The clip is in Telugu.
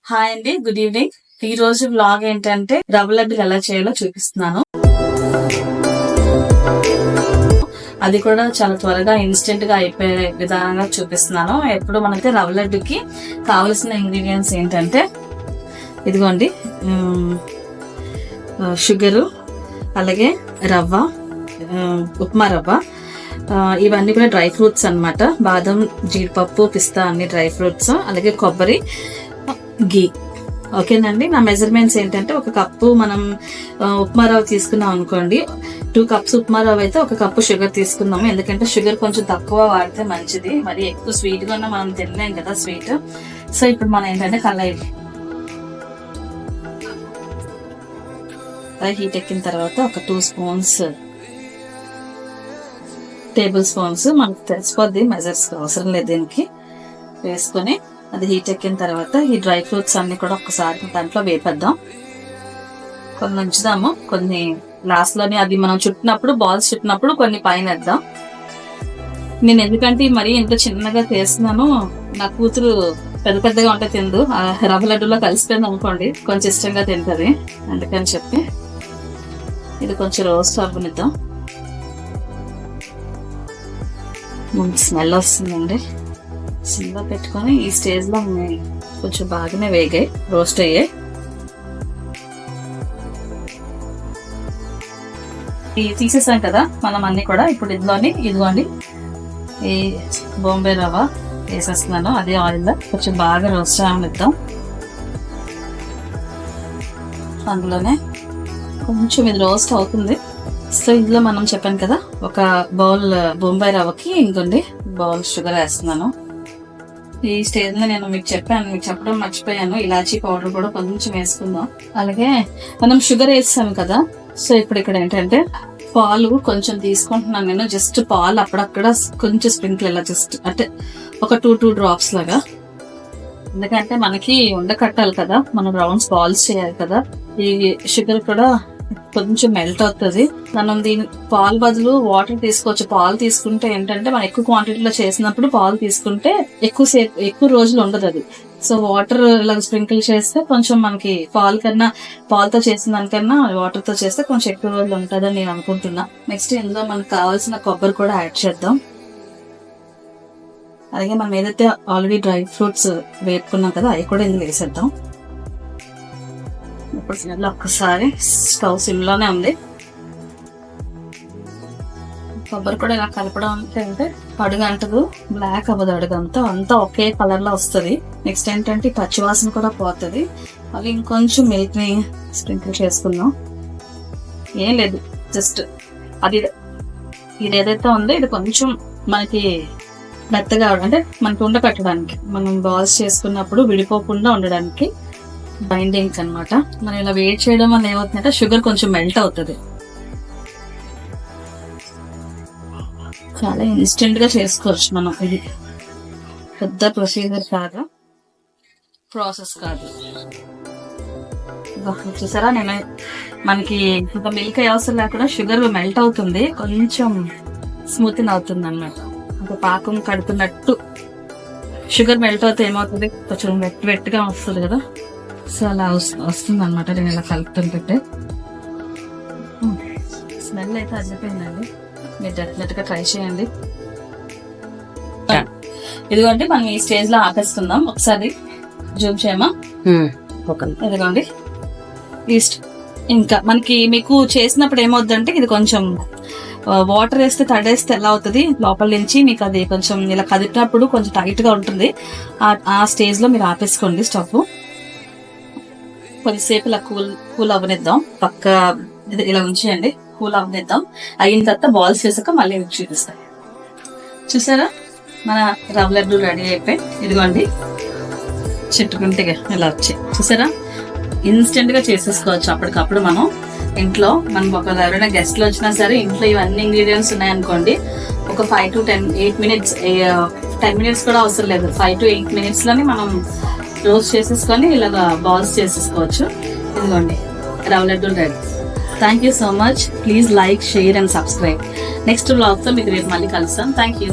హాయ్ అండి, గుడ్ ఈవినింగ్. ఈ రోజు వ్లాగ్ ఏంటంటే రవ్వ లడ్డూలు ఎలా చేయాలో చూపిస్తున్నాను. అది కూడా చాలా త్వరగా ఇన్స్టెంట్ గా అయిపోయే విధానంగా చూపిస్తున్నాను. ఎప్పుడు మనకి రవ్వ లడ్డుకి కావలసిన ఇంగ్రీడియంట్స్ ఏంటంటే ఇదిగోండి, షుగరు, అలాగే రవ్వ, ఉప్మా రవ్వ, ఇవన్నీ కూడా డ్రై ఫ్రూట్స్ అన్నమాట. బాదం, జీడిపప్పు, పిస్తా అన్ని డ్రై ఫ్రూట్స్, అలాగే కొబ్బరి, గీ. ఓకేనండి. నా మెజర్మెంట్స్ ఏంటంటే ఒక కప్పు మనం ఉప్మా రవ్వ తీసుకున్నాం అనుకోండి, 2 cups ఉప్మా రవ్వ అయితే 1 cup షుగర్ తీసుకున్నాము. ఎందుకంటే షుగర్ కొంచెం తక్కువ వాడితే మంచిది, మరి ఎక్కువ స్వీట్ గా మనం తినలేం కదా స్వీట్. సో ఇప్పుడు మనం ఏంటంటే కళాయి హీట్ ఎక్కిన తర్వాత ఒక 2 టేబుల్ స్పూన్స్, మనకు తెలిసిపోద్ది, మెజర్స్ అవసరం లేదు దీనికి, వేసుకొని అది హీట్ ఎక్కిన తర్వాత ఈ డ్రై ఫ్రూట్స్ అన్ని కూడా ఒకసారి దాంట్లో వేపేద్దాం. కొన్ని ఉంచుదాము, కొన్ని లాస్ట్ లోని అది మనం చుట్టినప్పుడు, బాల్స్ చుట్టినప్పుడు కొన్ని పైన వేద్దాం. నేను ఎందుకంటే మరీ ఇంత చిన్నగా చేస్తున్నాను, నా కూతురు పెద్ద పెద్దగా ఉంటే తిందు, రవ్వ లడ్డూలో కలిసిపోయింది అనుకోండి, కొంచెం ఇష్టంగా తింటది, అందుకని చెప్పి ఇది కొంచెం రోస్ట్ అవ్వనిద్దాం. స్మెల్ వస్తుందండి, సిమ్లో పెట్టుకొని ఈ స్టేజ్ లో కొంచెం బాగానే వేగాయి, రోస్ట్ అయ్యాయి. తీసేసాం కదా మనం అన్ని కూడా. ఇప్పుడు ఇదిగోండి ఈ బాంబే రవ్వ వేసేస్తున్నాను, అదే ఆయిల్ లో కొంచెం బాగా రోస్ట్ అవనిద్దాం. అందులోనే కొంచెం ఇది రోస్ట్ అవుతుంది. సో ఇందులో మనం చెప్పాను కదా, ఒక బౌల్ బొంబాయి రవ్వకి ఇంకొండి బౌల్ షుగర్ వేస్తున్నాను. ఈ స్టేజ్ లో నేను మీకు చెప్పడం మర్చిపోయాను, ఇలాచీ పౌడర్ కూడా కొంచెం వేసుకుందాం. అలాగే మనం షుగర్ వేసాం కదా, సో ఇప్పుడు ఇక్కడ ఏంటంటే పాలు కొంచెం తీసుకుంటున్నాను నేను. జస్ట్ పాలు అక్కడక్కడ కొంచెం స్ప్రింకిల్ ఇలా జస్ట్ అంటే ఒక 2 drops లాగా, ఎందుకంటే మనకి ఉండకట్టాలి కదా, మనం రౌండ్స్ బాల్స్ చేయాలి కదా. ఈ షుగర్ కూడా కొంచెం మెల్ట్ అవుతుంది. మనం దీని పాలు బదులు వాటర్ తీసుకోవచ్చు. పాలు తీసుకుంటే ఏంటంటే మనం ఎక్కువ క్వాంటిటీలో చేసినప్పుడు పాలు తీసుకుంటే ఎక్కువ రోజులు ఉండదు అది. సో వాటర్ ఇలా స్ప్రింకిల్ చేస్తే కొంచెం మనకి పాలతో చేసిన దానికన్నా వాటర్ తో చేస్తే కొంచెం ఎక్కువ రోజులు ఉంటుందని నేను అనుకుంటున్నా. నెక్స్ట్ ఇందులో మనకు కావాల్సిన కొబ్బరి కూడా యాడ్ చేద్దాం. అలాగే మనం ఏదైతే ఆల్రెడీ డ్రై ఫ్రూట్స్ వేపుకున్నాం కదా, అవి కూడా ఇందులో వేసేద్దాం. ఇప్పుడు ఒక్కసారి స్టవ్ సిమ్ లోనే ఉంది. కొబ్బరి కూడా ఇలా కలపడం అంటే అడుగు అంటదు, బ్లాక్ అవ్వదు, అంతా ఒకే కలర్ లో వస్తుంది. నెక్స్ట్ ఏంటంటే పచ్చివాసన కూడా పోతుంది. అవి ఇంకొంచెం మిల్క్ ని స్ప్రింకిల్ చేసుకుందాం. ఏం లేదు, జస్ట్ ఇది ఏదైతే ఉందో ఇది కొంచెం మనకి మెత్తగా అంటే మనకి ఉండకట్టడానికి, మనం బాల్స్ చేసుకున్నప్పుడు విడిపోకుండా ఉండడానికి బైండింగ్ అన్నమాట. మనం ఇలా వేడి చేయడం వల్ల ఏమవుతుందంటే షుగర్ కొంచెం మెల్ట్ అవుతుంది. చాలా ఇన్స్టెంట్ గా చేసుకోవచ్చు మనం, ఇది పెద్ద ప్రాసెస్ కాదు. చూసారా, మనకి ఇంకా మిల్క్ అవసరం లేకుండా షుగర్ మెల్ట్ అవుతుంది, కొంచెం స్మూతింగ్ అవుతుంది అన్నమాట. ఇంకా పాకం కడుతున్నట్టు షుగర్ మెల్ట్ అవుతే ఏమవుతుంది, కొంచెం వెట్గా వస్తుంది కదా. సో అలా వస్తుంది అనమాట. నేను ఇలా కలుపుతుంటే స్మెల్ అయితే అదిరిపోయిందండి. మీరు డెఫినెట్ గా ట్రై చేయండి. ఇదిగోండి మనం ఈ స్టేజ్ లో ఆపేసుకుందాం. ఒకసారి జూమ్ చేయమా, ఇదిగోండి ఇంకా మీకు చేసినప్పుడు ఏమవుతుందంటే ఇది కొంచెం వాటర్ వేస్తే తడేస్తే ఎలా అవుతుంది లోపల నుంచి, మీకు అది కొంచెం ఇలా కదిపినప్పుడు కొంచెం టైట్ గా ఉంటుంది. ఆ స్టేజ్ లో మీరు ఆపేసుకోండి స్టవ్. కొద్దిసేపు ఇలా కూల్ అవ్వనిద్దాం, పక్క ఇలా ఉంచేయండి, కూల్ అవ్వనిద్దాం. అయిన తర్వాత బాల్స్ చేసాక మళ్ళీ చూపిస్తాయి. చూసారా, మన రవ్వ లడ్డు రెడీ అయిపోయి, ఇదిగోండి చుట్టుకుంటే ఇలా వచ్చాయి. చూసారా, ఇన్స్టెంట్ గా చేసేసుకోవచ్చు అప్పటికప్పుడు. మనం ఇంట్లో మనకు ఒకవేళ ఎవరైనా గెస్ట్లు వచ్చినా సరే, ఇంట్లో ఇవన్నీ ఇంగ్రీడియంట్స్ ఉన్నాయనుకోండి, ఒక 5 to 8 minutes, 10 minutes కూడా అవసరం లేదు, 5 to 8 minutes లోనే మనం రోస్ట్ చేసేసుకొని ఇలాగా బాల్స్ చేసేసుకోవచ్చు. ఇదిగోండి రవ్వ లడ్డూలు ready. Thank you so much. Please like, share and subscribe. Next vlog తో మీకు రేపు మళ్ళీ కలుస్తాం. Thank you.